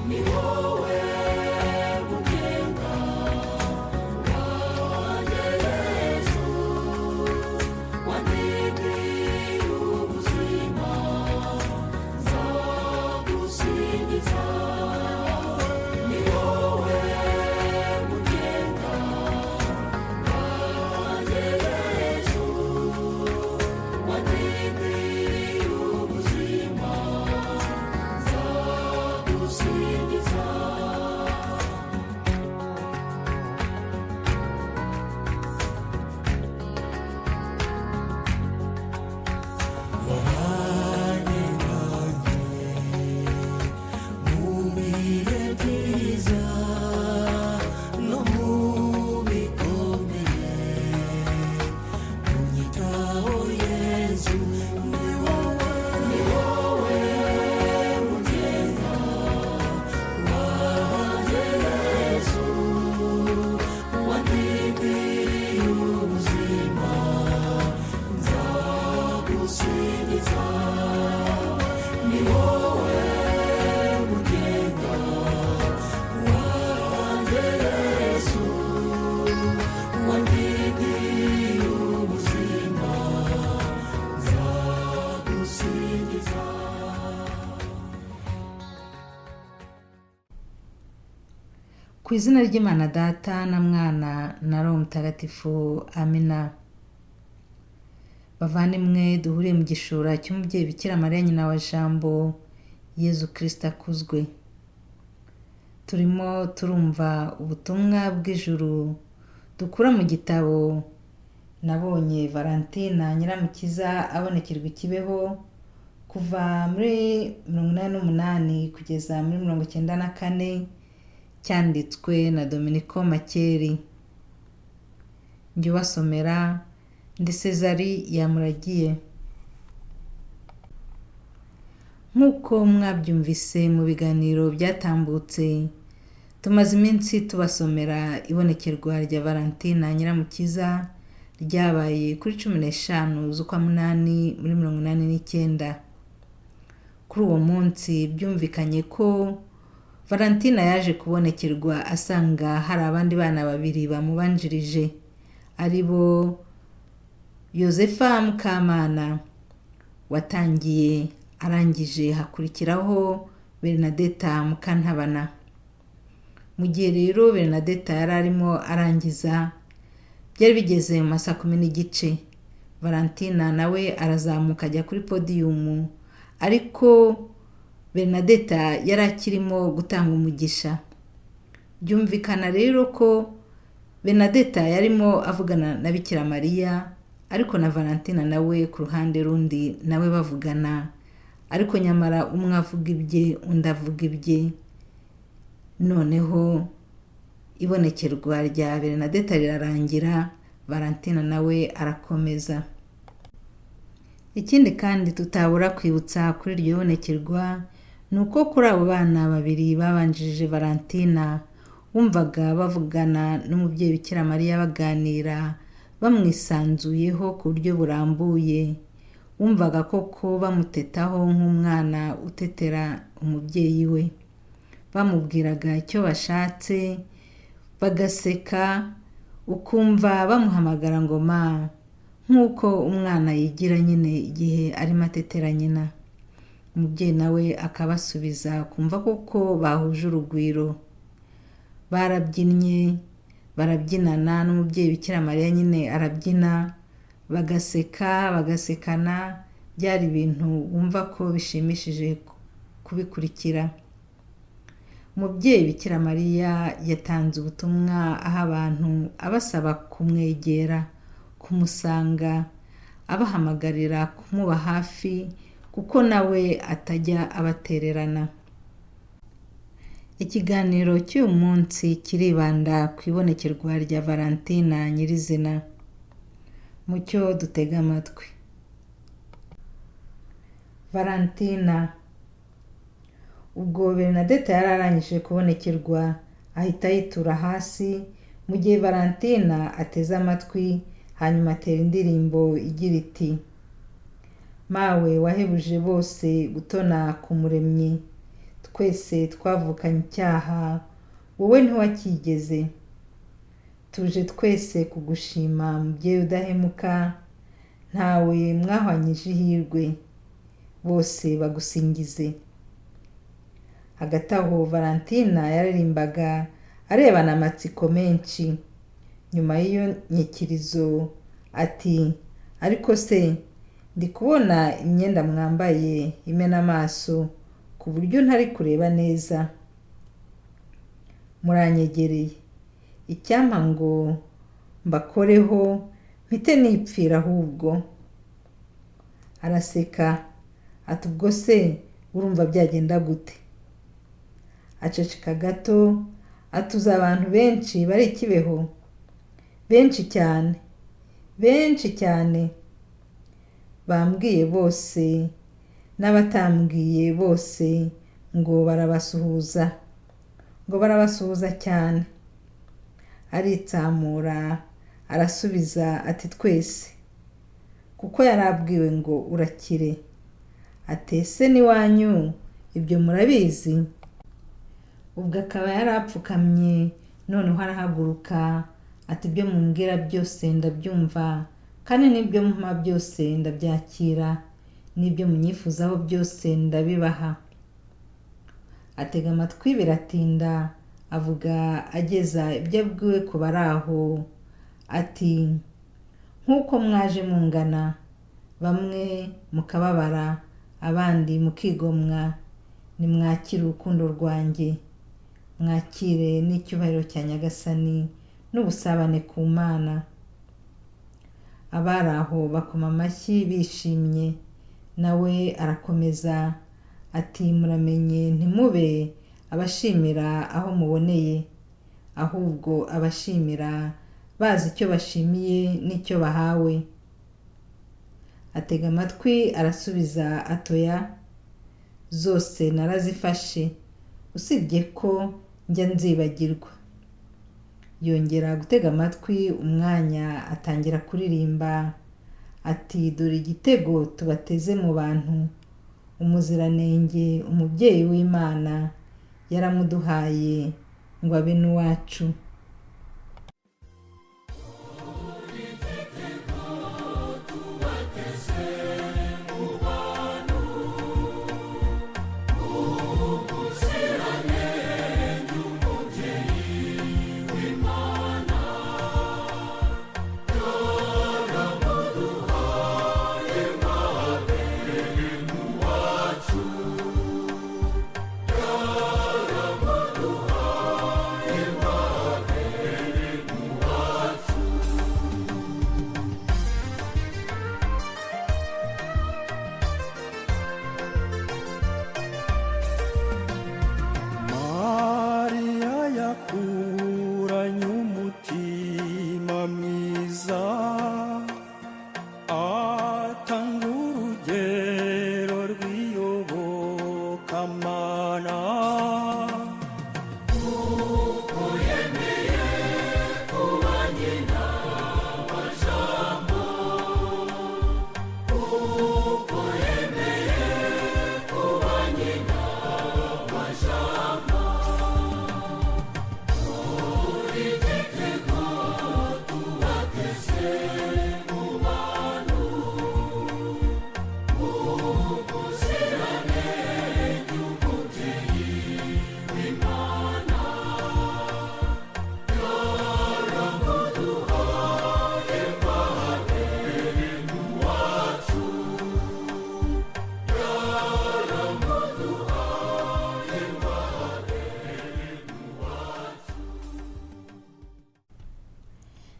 ni wowe mugenga wanjye Yesu, wandindiye ubuzima, nzagusingiza. Ni wowe mugenga wanjye Yesu, wandindiye ubuzima, nzagusingiza. Wabanye nanjye mu bihe byiza no mu bikomeye, unyitaho Yesu. Ni wowe mugenga wanjye Yesu, wandindiye ubuzima, nzagusingiza. Ni wowe mugenga wanjye Yesu, wandindiye ubuzima, nzagusingiza. Ku izina ry'Imana Data na Mwana na Roho Mutagatifu, amina. Bavandimwe, duhuriye mu gishura cy'umubyeyi Bikira Mariya nyina wa Jambo, Yezu Kristo akuzwe. Turimo turumva ubutumwa bw'ijuru dukura mu gitabo Nabonye Valentina Nyiramukiza abonekerwa i Kibeho, kuva muri 88 kugeza muri 94, cyanditswe na Dominico Makeri. Njye ubasomera ndi Cezari Yamuragiye. Nk'uko mwabyumvise mu biganiro byatambutse, tumaze iminsi tubasomera ibonekerwa rya Valentina Nyiramukiza ryabaye kuri 15 z'ukwa munani muri 89. Kuri uwo munsi byumvikanye ko Valentina yaje kubonekerwa asanga hari abandi bana babiri bamubanjirije, ari bo Yosefa Mukamana watangiye, arangije hakurikiraho Bernadetta Mukantabana. Mu gihe rero Bernadetta yari arimo arangiza, byari bigeze mu 10:30, Valentina nawe arazamuka ajya kuri podium, ariko Bernadetta yari akirimo gutanga umugisha. Byumvikana rero ko Bernadetta yarimo avugana na Bikira Mariya, ariko na Valentina nawe ku ruhande rundi nawe bavugana, ariko nyamara umwe avuga ibye undi avuga ibye. Noneho ibonekerwa rya Bernadetta rirarangira, Valentina nawe arakomeza. Ikindi kandi tutabura kwibutsa kuri iryo bonekerwa nuko kuri abo bana babiri babanjirije Valentina, wumvaga bavugana n'umubyeyi Bikira Mariya baganira, bamwisanzuyeho ku buryo burambuye. Wumvaga koko bamutetaho nk'umwana utetera umubyeyi we. Bamubwiraga icyo bashatse, bagaseka, ukumva bamuhamagara ngo ma, nk'uko umwana yigira nyine igihe arimo atetera nyina. Umubyeyi nawe akabasubiza, kumva koko bahuje urugwiro. Barabyinnye, barabyinana, n'umubyeyi Bikira Mariya nyine arabyina, bagaseka, bagasekana. Byari ibintu wumva ko bishimishije kubikurikira. Umubyeyi Bikira Mariya yatanze ubutumwa aha abantu, abasaba kumwegera, kumusanga, abahamagarira kumuba hafi, kuko nawe atajya abatererana. Ikiganiro cy'uyu munsi kiribanda ku ibonekerwa rya Valentina nyirizina. Mucyo dutega amatwi. Valentina. Ubwo Bernadetta yari arangije kubonekerwa, ahita yitura hasi, mu gihe Valentina ateze amatwi, hanyuma atera indirimbo igira iti: mawe wahebuje bose gutona ku Muremyi, twese twavukanye icyaha, wowe ntiwakigeze. Tuje twese kugushima mubyeyi udahemuka, ntawe mwahwanyije ihirwe, bose bagusingize. Hagati aho Valentina yaririmbaga arebana amatsiko menshi. Nyuma y'iyo nyikirizo ati, ariko se ndi kubona imyenda mwambaye imena amaso ku buryo ntari kureba neza. Muranyegereye, icyampa ngo mbakoreho mpite nipfira ahubwo. Araseka ati, ubwo se urumva byagenda gute? Aceceka gato atuza abantu benshi bari i Kibeho, benshi cyane, bambwiye bose n'abatambwiye bose ngo barabasuhuza cyane. Aritsamura arasubiza ati, twese, kuko yarabwiwe ngo urakire. Atese n'iwanyu ibyo murabizi? Ubwo akaba yarapfukamye, noneho arahaguruka ati, ibyo mumbwira byose ndabyumva, kandi n'ibyo mumpa byose ndabyakira, n'ibyo munyifuzaho byose ndabibaha. Atega amatwi biratinda, avuga ageza ibyo abwiwe ku bari aho, ati, nk'uko mwaje mungana, bamwe mukababara, abandi mukigomwa, nimwakire urukundo rwanjye, mwakire n'icyubahiro cya Nyagasani n'ubusabane ku Mana. Abari aho bakoma amashyi bishimye. Nawe arakomeza ati, muramenye ntimube abashimira aho muboneye, ahubwo abashimira bazi icyo bashimiye n'icyo bahawe. Atega amatwi arasubiza atoya, zose narazifashe, usibye ko njya nzibagirwa. Yongera gutega amatwi umwanya atangira kuririmba ati, dore igitego tubateze mu bantu, umuziranenge umubyeyi w'Imana yaramuduhaye ngo abe n'uwacu.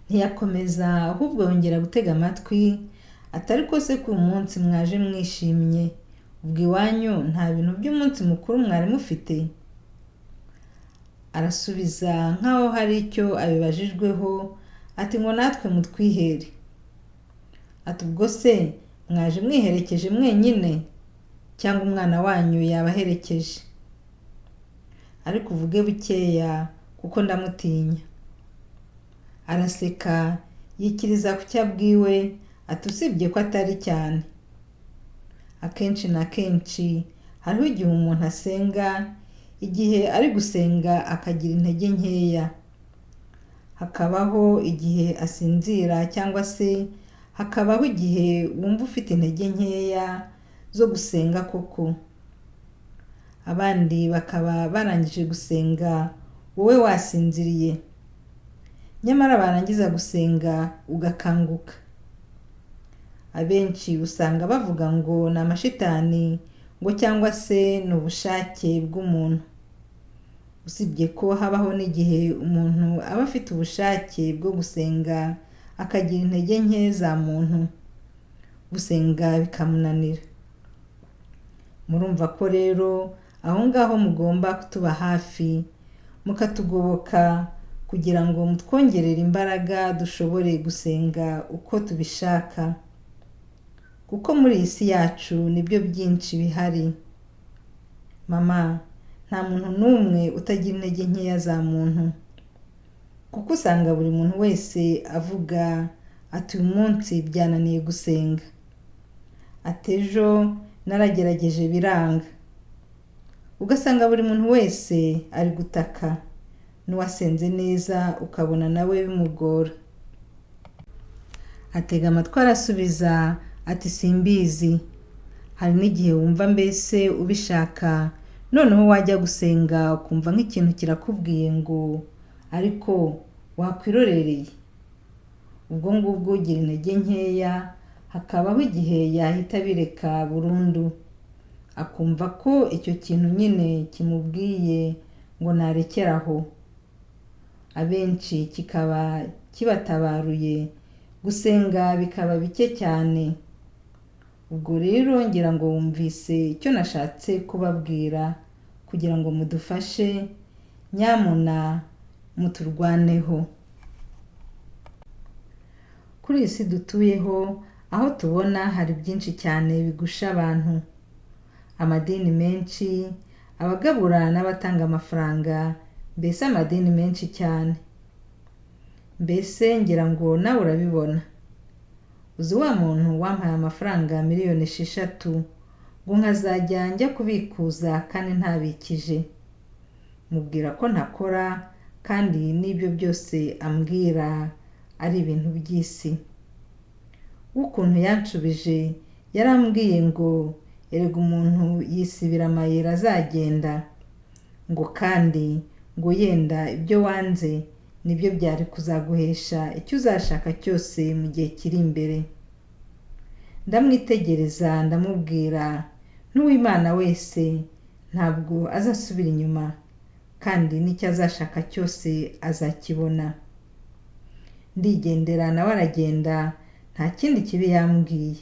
Ntiyakomeza ahubwo yongera gutega amatwi ati, ariko se ku munsi mwaje mwishimye, ubwo iwanyu nta bintu by'umunsi mukuru mwari mufite? Arasubiza nkaho hari icyo abibajijweho ati, ngo natwe mutwihere. Ati, ubwo se mwaje mwiherekeje mwenyine cyangwa umwana wanyu yabaherekeje? Ariko uvuge bukeya kuko ndamutinya. Araseka yikiriza ku cyo abwiwe ati, usibye ko atari cyane. Akenshi na kenshi hariho igihe umuntu asenga igihe ari gusenga akagira intege nkeya, hakabaho igihe asinzira cyangwa se hakabaho igihe wumva ufite intege nkeya zo gusenga koko. Abandi bakaba barangije gusenga wowe wasinziriye, nyamara barangiza gusenga ugakanguka. Abenshi usanga bavuga ngo ni amashitani ngo cyangwa se ni ubushake bw'umuntu. Usibye ko habaho n'igihe umuntu aba afite ubushake bwo gusenga akagira intege nke za muntu, gusenga bikamunanira. Murumva ko rero aho ngaho mugomba kutuba hafi mukatugoboka kugira ngo mutwongerere imbaraga dushobore gusenga uko tubishaka, kuko muri iyi si yacu nibyo byinshi bihari. Mama, nta muntu n'umwe utagira intege nkeya za muntu, kuko usanga buri muntu wese avuga ati uyu munsi byananiye gusenga, ati ejo naragerageje biranga. Ugasanga buri muntu wese ari gutaka, n'uwasenze neza ukabona nawe bimugora. Atega amatwi arasubiza ati simbizi. Hari n'igihe wumva mbese ubishaka, noneho wajya gusenga ukumva nk'ikintu kirakubwiye ngo ariko wakwirorereye. Ubwo ngubwo ugira intege nkeya, hakabaho igihe yahita bireka burundu, akumva ko icyo kintu nyine kimubwiye ngo narekeraho. Abenshi kikaba kibatabaruye, gusenga bikaba bike cyane. Ubwo rero ngira ngo wumvise icyo nashatse kubabwira kugira ngo mudufashe, nyamuna muturwaneho. Kuri iyi si dutuyeho, aho tubona hari byinshi cyane bigusha abantu. Amadini menshi, abagabura n'abatanga amafaranga, mbese amadini menshi cyane. Mbese ngira ngo nawe urabibona. Uzi wa muntu wampaye amafaranga miliyoni 6 ngo nkazajya njya kubikuza kandi ntabikije. Mubwira ko ntakora kandi n'ibyo byose ambwira ari ibintu by'isi. Ukuntu yanshubije yarambwiye ngo erega umuntu yisibira amayira azagenda, ngo kandi ngo yenda ibyo wanze nibyo byari kuzaguhesha icyo uzashaka cyose mu gihe kiri imbere. Ndamwitegereza ndamubwira n'uw'Imana wese ntabwo azasubira inyuma, kandi n'icyo azashaka cyose azakibona. Ndigendera nawe aragenda, nta kindi kibi yambwiye.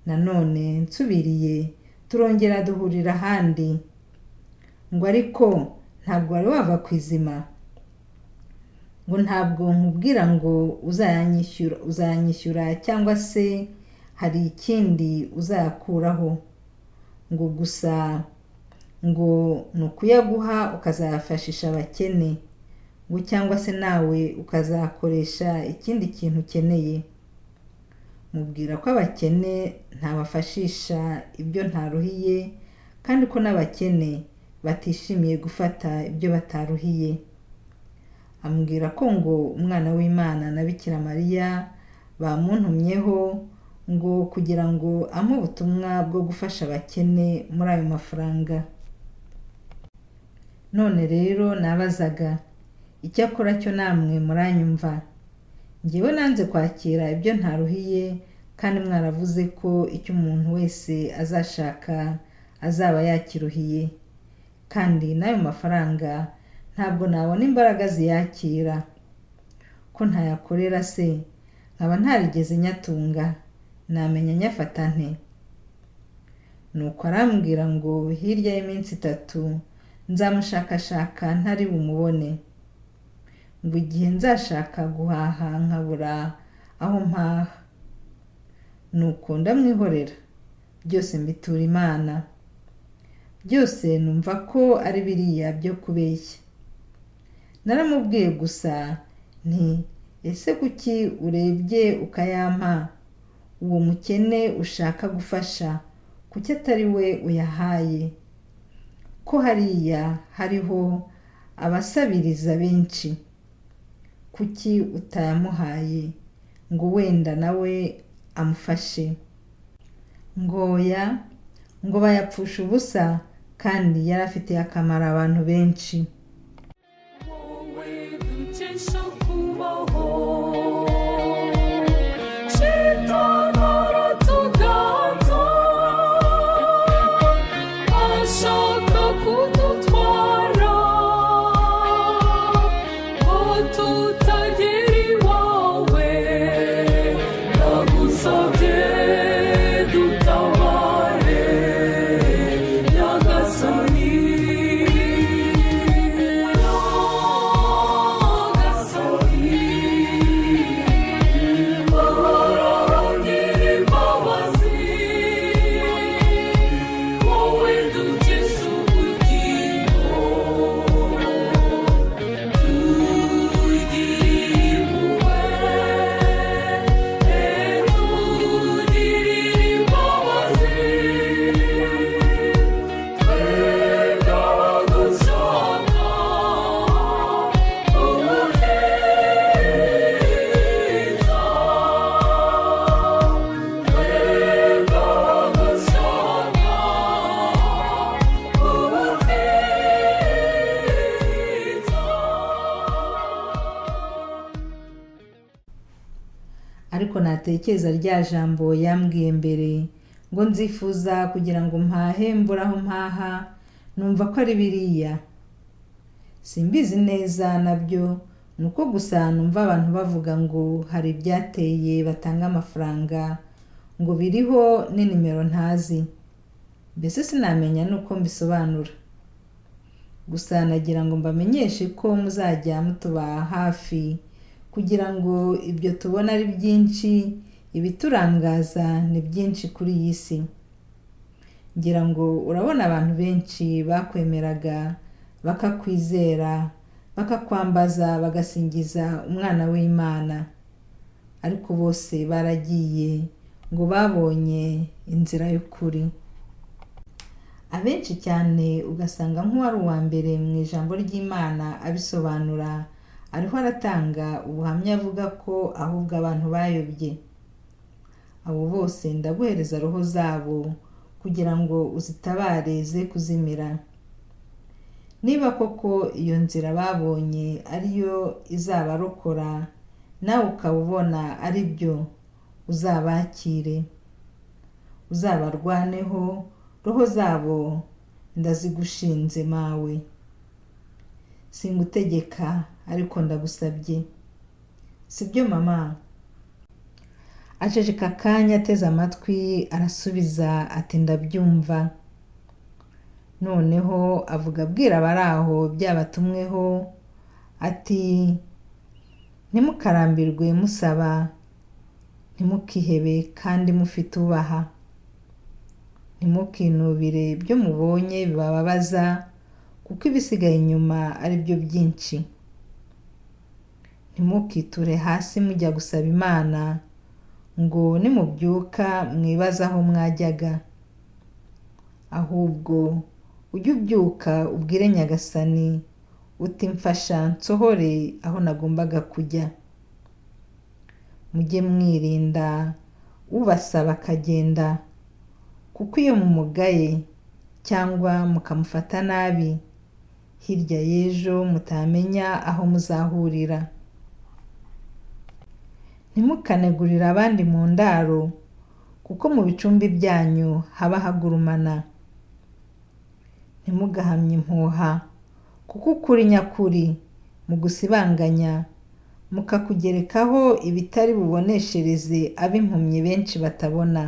Nanone nsubiriye turongera duhurira ahandi, ngo ariko ntabwo wari wava ku izima, ngo ntabwo nkubwira ngo uzayanyishyura cyangwa se hari ikindi uzayakuraho, ngo gusa ngo ni ukuyaguha ukazayafashisha abakene, ngo cyangwa se nawe ukazakoresha ikindi kintu ukeneye. Mubwira ko abakene ntabafashisha ibyo ntaruhiye, kandi ko n'abakene batishimiye gufata ibyo bataruhiye. Ambwira ko ngo umwana w'Imana na Bikira Mariya bamuntumyeho ngo kugira ngo ampe ubutumwa bwo gufasha abakene muri ayo mafaranga. None rero nabazaga, icyakora cyo namwe muranyumva. Njyewe nanze kwakira ibyo ntaruhiye, kandi mwaravuze ko icyo umuntu wese azashaka azaba yakiruhiye, kandi n'ayo mafaranga ntabwo nabona imbaraga ziyakira. Ko ntayakorera se, nkaba ntarigeze nyatunga, namenya nyafata nte? Nuko arambwira ngo hirya y'iminsi 3 nzamushakashaka ntari bumubone, ngo igihe nzashaka guhaha nkabura aho mpaha. Nuko ndamwihorera, byose mbitura Imana. Byose numva ko ari biriya byo kubeshya. Naramubwiye gusa nti ese kuki urebye ukayampa? Uwo mukene ushaka gufasha kuki atari we uyahaye? ko hariya hariho abasabiriza benshi, kuki utayamuhaye ngo wenda nawe amufashe? Ngoya, ngo bayapfusha ubusa kandi yari afitiye akamaro abantu benshi. wowe dukesha kubaho shitani aratuganza ashaka kudutwara ngo tutagera iwawe ndagusabye dutabare nyagasani ariko natekereza rya jambo yambwiye mbere ngo nzifuza kugira ngo mpahe mbura aho mpaha, numva ko ari biriya. Simbizi neza nabyo, nuko gusa numva abantu bavuga ngo hari ibyateye batanga amafaranga, ngo biriho n'inimero ntazi. Mbese sinamenya nuko mbisobanura. Gusa nagira ngo mbamenyeshe ko muzajya mutuba hafi kugira ngo ibyo tubona ari byinshi, ibiturangaza ni byinshi kuri iyi si. Ngira ngo urabona abantu benshi bakwemeraga, bakakwizera, bakakwambaza, bagasingiza umwana w'Imana, ariko bose baragiye ngo babonye inzira y'ukuri. Abenshi cyane ugasanga nk'uwari uwa mbere mu ijambo ry'Imana abisobanura, ariho aratanga ubuhamya avuga ko ahubwo abantu bayobye. Abo bose ndaguhereza roho zabo kugira ngo uzitabare ze kuzimira. Niba koko iyo nzira babonye ariyo izabarokora, nawe ukaba ubona ari byo, uzabakire, uzabarwaneho, roho zabo ndazigushinze mawe. Singutegeka ariko ndagusabye, sibyo mama? Aceceka akanya ateze amatwi, arasubiza ati ndabyumva. Noneho avuga abwira abari aho byabatumweho ati ntimukarambirwe musaba, ntimukihebe kandi mufite ubaha, ntimukinubire ibyo mubonye bibababaza, kuko ibisigaye inyuma ari byo byinshi. Ntimukiture hasi mujya gusaba Imana ngo nimubyuka mwibaze aho mwajyaga. Ahubwo ujye ubyuka ubwire Nyagasani uti mfasha nsohore aho nagombaga kujya. Mujye mwirinda ubasaba akagenda, kuko iyo mumugaye cyangwa mukamufata nabi, hirya y'ejo mutamenya aho muzahurira. Ntimukanegurire abandi mu ndaro, kuko mu bicumbi byanyu haba hagurumana. Ntimugahamye impuha, kuko ukuri nyakuri mu gusibanganya mukakugerekaho ibitari buboneshereze ab'impumyi benshi batabona.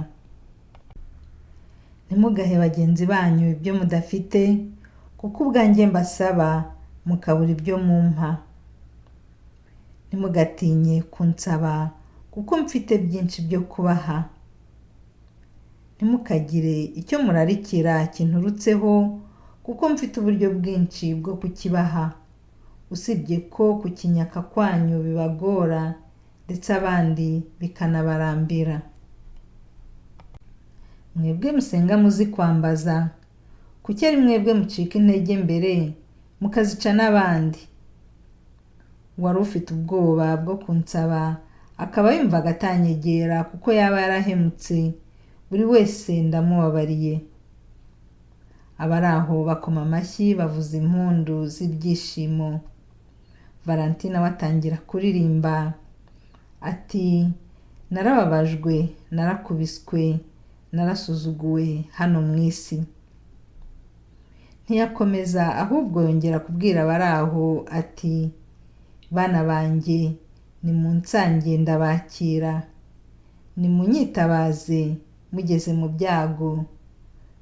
Ntimugahe bagenzi banyu ibyo mudafite, kuko ubwanjye mbasaba mukabura ibyo mumpa. Ntimugatinye kunsaba, kuko mfite byinshi byo kubaha. Ntimukagire icyo murarikira kinturutseho, kuko mfite uburyo bwinshi bwo kukibaha, usibye ko kukinyaka kwanyu bibagora, ndetse abandi bikanabarambira. Mwebwe musenga muzi kwambaza, kuki ari mwebwe mucika intege mbere mukazica n'abandi? Wari ufite ubwoba bwo kunsaba akaba yumvaga atanyegera kuko yaba yarahemutse, buri wese ndamubabariye. Abari aho bakoma amashyi bavuza impundu z'ibyishimo. Valentina watangira kuririmba ati, narababajwe, narakubiswe, narasuzuguwe hano mu isi. Ntiyakomeza ahubwo yongera kubwira abari aho ati, bana banjye, nimunsange ndabakira, nimunyitabaze mugeze mu byago,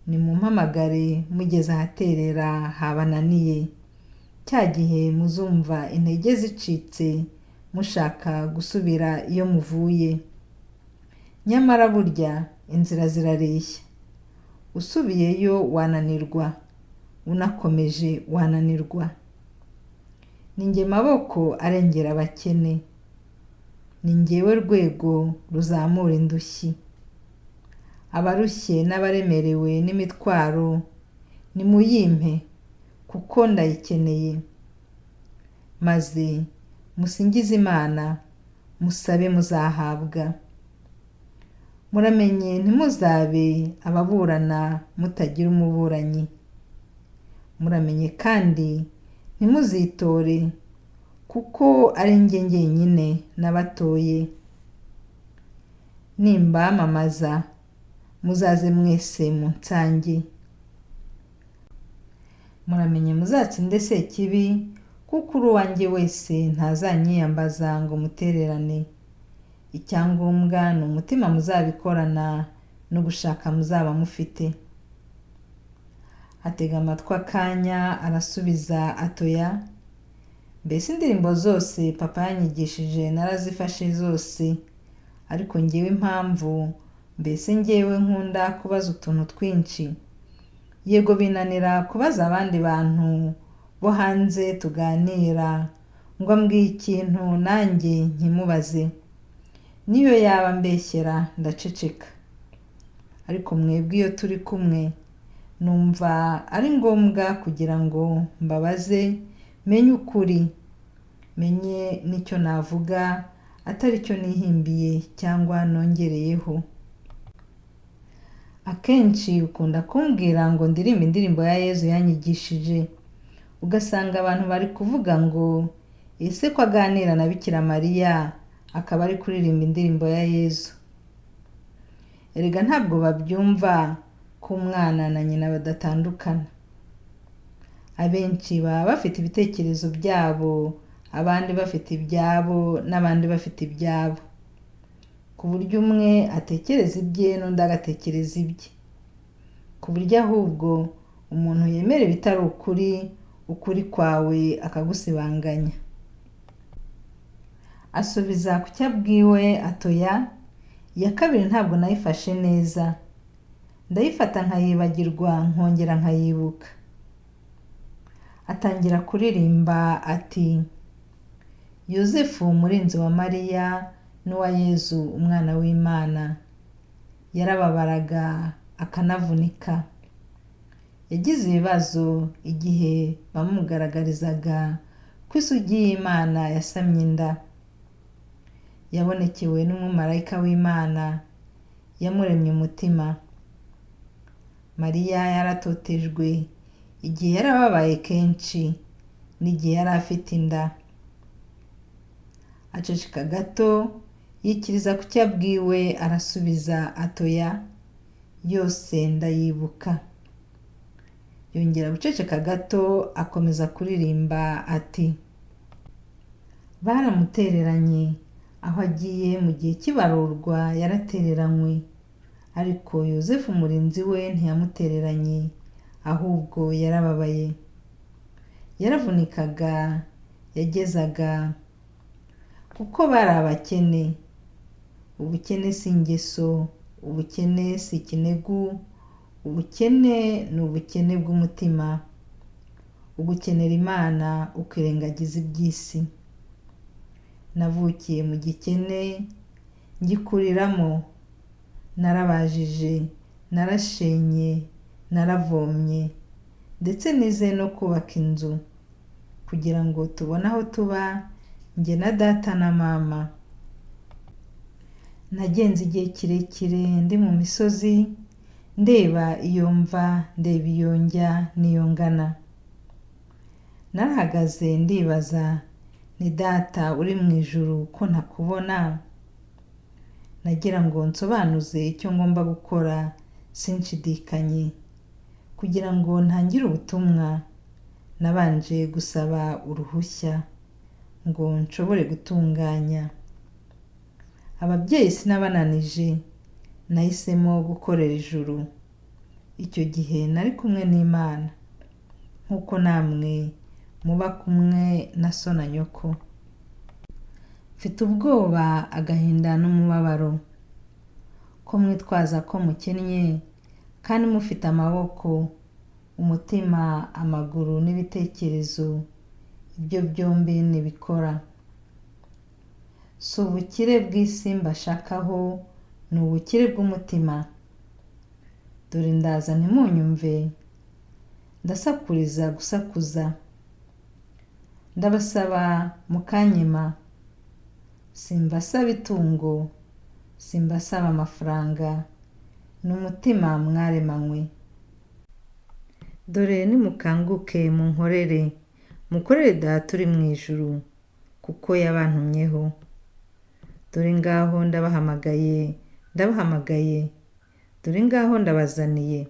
nimumpamagare mugeze ahaterera habananiye, cya gihe muzumva intege zicitse mushaka gusubira iyo muvuye. Nyamara burya inzira zirareshya, usubiyeyo wananirwa, unakomeje wananirwa. Ni njye maboko arengera abakene, ni njyewe rwego ruzamura indushyi. Abarushye n'abaremerewe n'imitwaro nimuyimpe kuko ndayikeneye. Maze musingize Imana, musabe muzahabwa. Muramenye ntimuzabe ababurana mutagira umuburanyi. Muramenye kandi ntimuzitore kuko ari njye njyenyine nabatoye. Nimbamamaza muzaze mwese munsange. Muramenye muzatsinde Sekibi kuko uwanjye wese ntazanyiyambaza ngo mutererane. Icyangombwa ni umutima muzabikorana no gushaka muzaba mufite. Atega amatwi akanya arasubiza atoya, mbese indirimbo zose papa yanyigishije narazifashe zose, ariko ngewe impamvu, mbese ngewe nkunda kubaza utuntu twinshi. Yego binanira kubaza abandi bantu bo hanze tuganira ngo ambwiye ikintu nanjye nkimubaze. Niyo yaba mbeshyera ndaceceka, ariko mwebwe iyo turi kumwe numva ari ngombwa kugira ngo mbabaze, menye ukuri, menye n'icyo navuga atari cyo nihimbiye cyangwa nongereyeho. Akenshi ukunda kumbwira ngo ndirimbe indirimbo ya Yezu yanyigishije, ugasanga abantu bari kuvuga ngo ese ko aganira na Bikira Mariya akaba ari kuririmba indirimbo ya Yezu. Erega ntabwo babyumva ko umwana na nyina badatandukana. Abenshi baba bafite ibitekerezo byabo, abandi bafite ibyabo n'abandi bafite ibyabo, ku buryo umwe atekereza ibye n'undi agatekereza ibye, ku buryo ahubwo umuntu yemera ibitari ukuri, ukuri kwawe akagusibanganya. Asubiza ku cyo abwiwe atoya, iya kabiri ntabwo nayifashe neza, ndayifata nkayibagirwa nkongera nkayibuka. Atangira kuririmba ati, Yozefu umurinzi wa Mariya n'uwa Yezu umwana w'Imana, yarababaraga akanavunika. Yagize ibibazo igihe bamugaragarizaga ko isugi y'Imana yasamye inda. Yabonekewe n'umumarayika w'Imana, yamuremye umutima. Mariya yaratotejwe igihe yarababaye kenshi n'igihe yari afite inda. Aceceka gato, yikiriza ku cyo abwiwe arasubiza atoya, yose ndayibuka. Yongera guceceka gato akomeza kuririmba ati, baramutereranye, aho agiye mu gihe cy'ibarurwa yaratereranywe, ariko Yozefu umurinzi we ntiyamutereranye, ahubwo yarababaye. Yaravunikaga, yagezaga, kuko bari abakene. Ubukene si ingeso, ubukene si ikinegu, ubukene ni ubukene bw'umutima. Ugukenera Imana ukirengagiza iby'isi. Navukiye mu gikene, ngikuriramo, narabajije, narashenye, naravomye, ndetse nize no kubaka inzu kugira ngo tubone aho tuba njye na data na mama. Nagenze igihe kirekire ndi mu misozi ndeba iyo mva, ndeba iyo njya n'iyo ngana. Narahagaze ndibaza, ni data uri mu ijuru ko ntakubona? Nagira ngo nsobanuze icyo ngomba gukora sinshidikanye. Kugira ngo ntangire ubutumwa nabanje gusaba uruhushya ngo nshobore gutunganya. Ababyeyi sinabananije, nahisemo gukorera ijuru. Icyo gihe nari kumwe n'Imana nk'uko namwe muba kumwe na so na nyoko. Mfite ubwoba, agahinda n'umubabaro ko mwitwaza ko mukennye kandi mufite amaboko, umutima, amaguru n'ibitekerezo. Ibyo byombi ntibikora. Si ubukire bw'isi mbashakaho, ni ubukire bw'umutima. Dore ndaza ntimunyumve, ndasakuriza gusakuza. Ndabasaba mukanyima. Simbasaba itungo, simbasaba amafaranga, ni umutima mwaremanywe. Dore nimukanguke munkorere, mukorere Data uri mu ijuru, kuko yabantumyeho. Dore ngaho ndabahamagaye, dore ngaho ndabazaniye.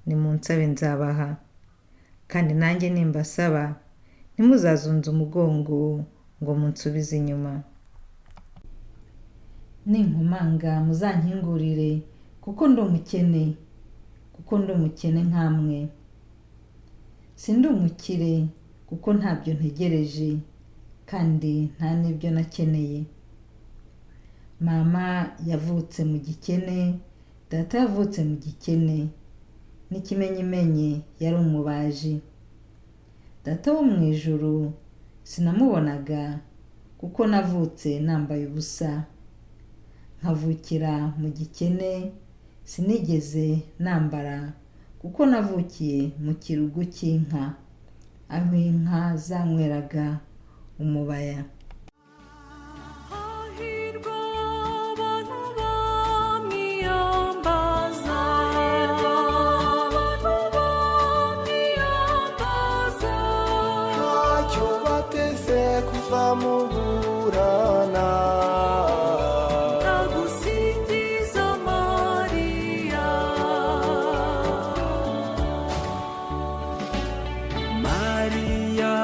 Nimunsabe nzabaha, kandi nanjye nimbasaba ntimuzazunze umugongo ngo munsubize inyuma. Ninkomanga muzankingurire, kuko ndi umukene nkamwe. Sindi umukire kuko ntabyo ntegereje, kandi nta n'ibyo nakeneye. Mama yavutse mu gikene, data yavutse mu gikene, n'ikimenyimenyi yari umubaji. Data wo mu ijuru sinamubonaga kuko navutse nambaye ubusa. Nkavukira mu gikene, sinigeze nambara kuko navukiye mu kirugu cy'inka, aho inka zanyweraga umubaya. Hahirwa abantu bamwiyambaza, ntacyo bateze kuzamuburana. ndagusingiza Mariya. Mariya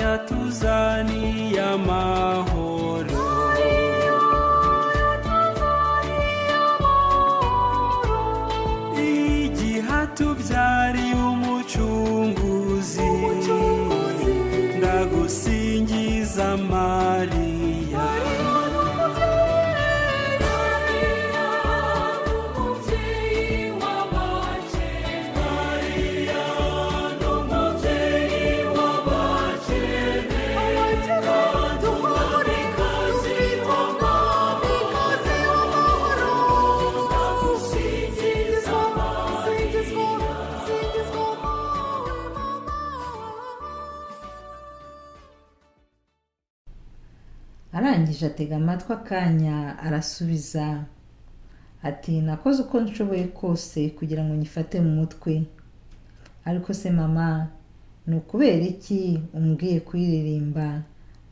yatuzaniye amahoro, igihe atubyariye umucunguzi. Ndagusingiza Mariya, Umubyeyi w'abakene, Mariya ni umubyeyi w'abakene. Umwamikazi w'amahoro, ndagusingiza Mariya. Arangije atega amatwi akanya, arasubiza ati, nakoze uko nshoboye kose kugira ngo nyifate mu mutwe. Ariko se mama, ni ukubera iki umbwiye kuyiririmba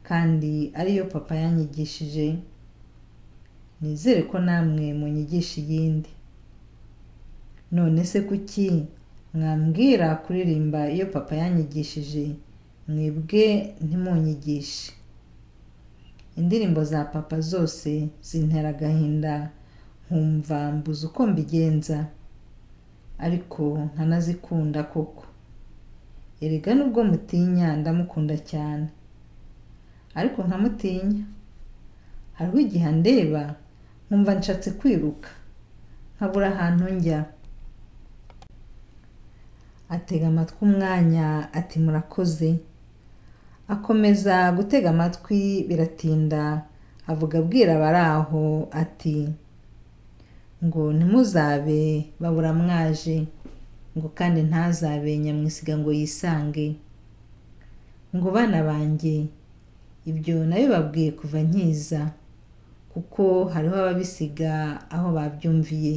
kandi ariyo papa yanyigishije? Nizere ko namwe munyigisha iyindi. None se kuki mwambwira kuririmba iyo papa yanyigishije, mwebwe ntimunyigishe? Indirimbo za papa zose zintera agahinda, nkumva mbuze uko mbigenza, ariko nkanazikunda koko. Erega nubwo mutinya, ndamukunda cyane, ariko nkamutinya. Hariho igihe andeba nkumva nshatse kwiruka, nkabura ahantu njya. Atega amatwi umwanya, ati murakoze. Akomeza gutega amatwi, biratinda avuga abwira abari aho ati, ngo ntimuzabe babura mwaje. ngo kandi ntazabe nyamwisiga ngo yisange. Ngo bana banjye, ibyo nabibabwiye kuva nkiza, kuko hariho ababisiga aho babyumviye,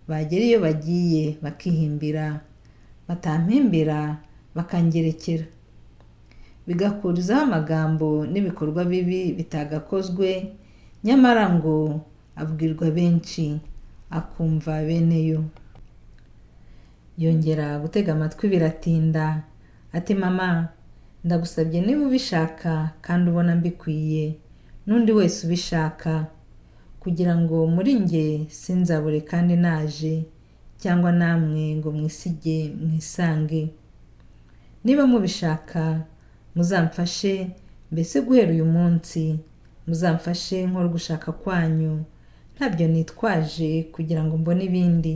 bagera iyo bagiye bakihimbira, batampimbira bakangerekera, bigakurizaho amagambo n'ibikorwa bibi bitagakozwe, nyamara ngo abwirwa benshi akumva beneyo. Yongera gutega amatwi biratinda, ati mama, ndagusabye niba ubishaka kandi ubona mbikwiye, n'undi wese ubishaka, kugira ngo muri nge sinzabure kandi naje, cyangwa namwe ngo mwisige mwisange. Niba mubishaka muzamfashe, mbese guhera uyu munsi muzamfashe nkora gushaka kwanyu, ntabyo nitwaje kugira ngo mbone ibindi,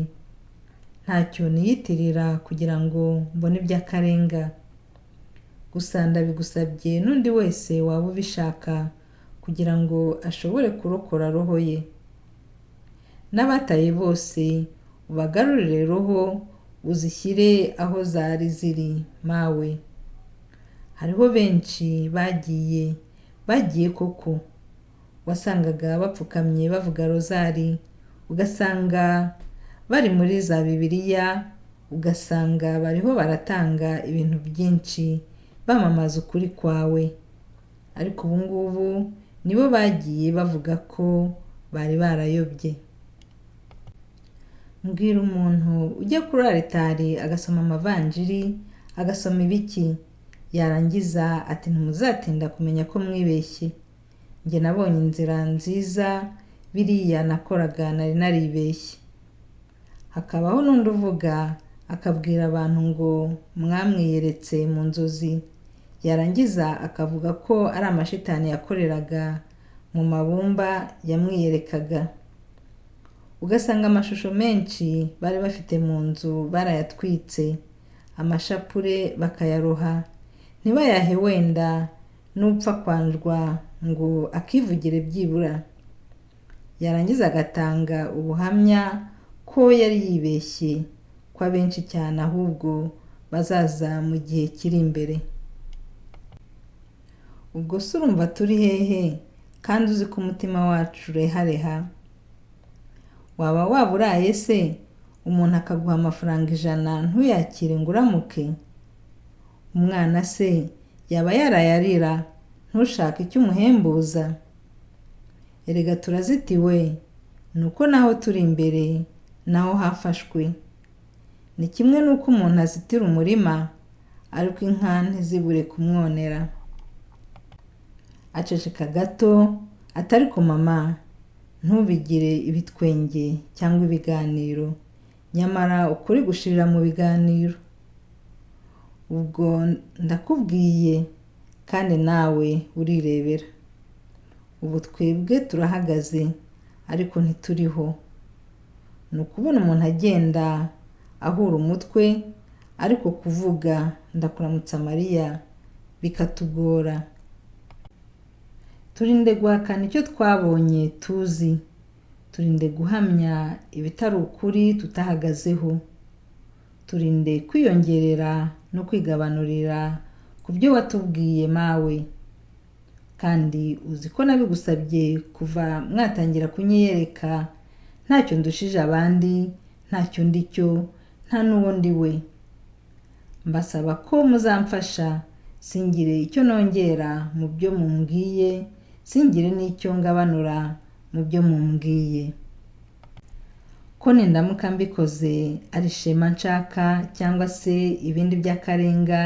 ntacyo niyitirira kugira ngo mbone iby'akarenga. Gusa ndabigusabye n'undi wese waba ubishaka, kugira ngo ashobore kurokora roho ye. N'abataye bose ubagarurire roho, uzishyire aho zari ziri mawe. Hariho benshi bagiye koko, wasangaga bapfukamye bavuga rozari, ugasanga bari muri za Bibiliya, ugasanga bariho baratanga ibintu byinshi bamamaza ukuri kwawe, ariko ubu ngubu nibo bagiye bavuga ko bari barayobye. Mbwira umuntu ujya kuri aritari agasoma amavanjiri, agasoma ibiki, yarangiza ati ntimuzatinda kumenya ko mwibeshye. Njye nabonye inzira nziza biriya nakoraga nari naribeshye. Hakabaho n'undi uvuga akabwira abantu ngo mwamwiyeretse mu nzozi, yarangiza akavuga ko ari amashitani yakoreraga mu mabumba yamwiyerekaga. Ugasanga amashusho menshi bari bafite mu nzu barayatwitse, amashapure bakayaroha, ntibayahe wenda n'upfa kwanjwa ngo akivugire byibura. Yarangiza agatanga ubuhamya ko yari yibeshye, ko abenshi cyane ahubwo bazaza mu gihe kiri imbere. Ubwo se urumva turi hehe kandi uzi ko umutima wacu urehareha? Waba uraye se umuntu akaguha amafaranga 100 ntuyakire ngo uramuke? Umwana se yaba yarayarira ntushake icyo umuhembuza? Erega turazitiwe, nuko naho turi imbere naho hafashwe. Ni kimwe nuko umuntu azitira umurima, ariko inka ntizibure kumwonera. Aceceka gato, atari ko mama, ntubigire ibitwenge cyangwa ibiganiro, nyamara ukuri gushirira mu biganiro. Ubwo ndakubwiye kandi nawe urirebera. Ubu twebwe turahagaze, ariko ntituriho. Ni ukubona umuntu agenda ahura umutwe, ariko kuvuga ndakuramutsa Mariya bikatugora. Turinde guhakana icyo twabonye tuzi, turinde guhamya ibitari ukuri tutahagazeho, turinde kwiyongerera no kwigabanurira ku byo watubwiye mawe. Kandi uzi ko nabigusabye kuva mwatangira kunyiyereka, ntacyo ndushije abandi, ntacyo ndicyo, nta n'uwo ndi we. Mbasaba ko muzamfasha, singire icyo nongera mu byo mumbwiye, singire n'icyo ngabanura mu byo mumbwiye. Ko nindamuka mbikoze ari shema nshaka cyangwa se ibindi by'akarenga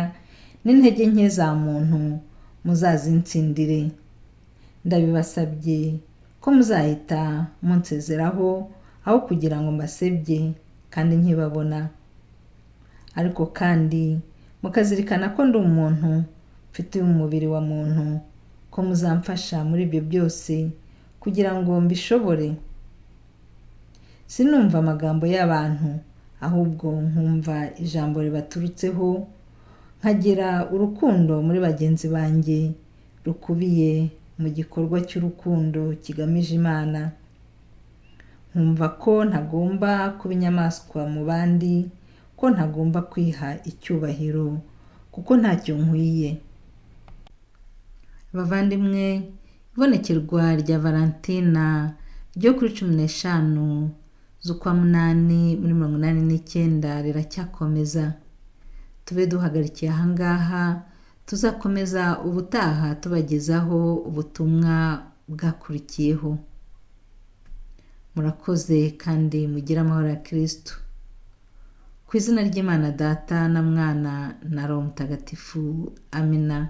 n'intege nke za muntu, muzazinsindire. Ndabibasabye ko muzahita munsezeraho aho kugira ngo mbasebye kandi nkibabona. Ariko kandi mukazirikana ko ndi umuntu mfite umubiri wa muntu, ko muzamfasha muri ibyo byose kugira ngo mbishobore. Sinumva amagambo y'abantu, ahubwo nkumva ijambo ribaturutseho, nkagira urukundo muri bagenzi banjye rukubiye mu gikorwa cy'urukundo kigamije Imana. Nkumva ko ntagomba kuba inyamaswa mu bandi, ko ko ntagomba kwiha icyubahiro kuko ntacyo nkwiye. Bavandimwe, ibonekerwa rya Valentina ryo kuri 15 z'ukwa munani muri 1989 riracyakomeza. Tube duhagarikiye ahangaha, tuzakomeza ubutaha tubagezaho ubutumwa bwakurikiyeho. Murakoze kandi mugire amahoro ya Kristo. Ku izina ry'Imana Data na Mwana na Roho Mutagatifu. Amina.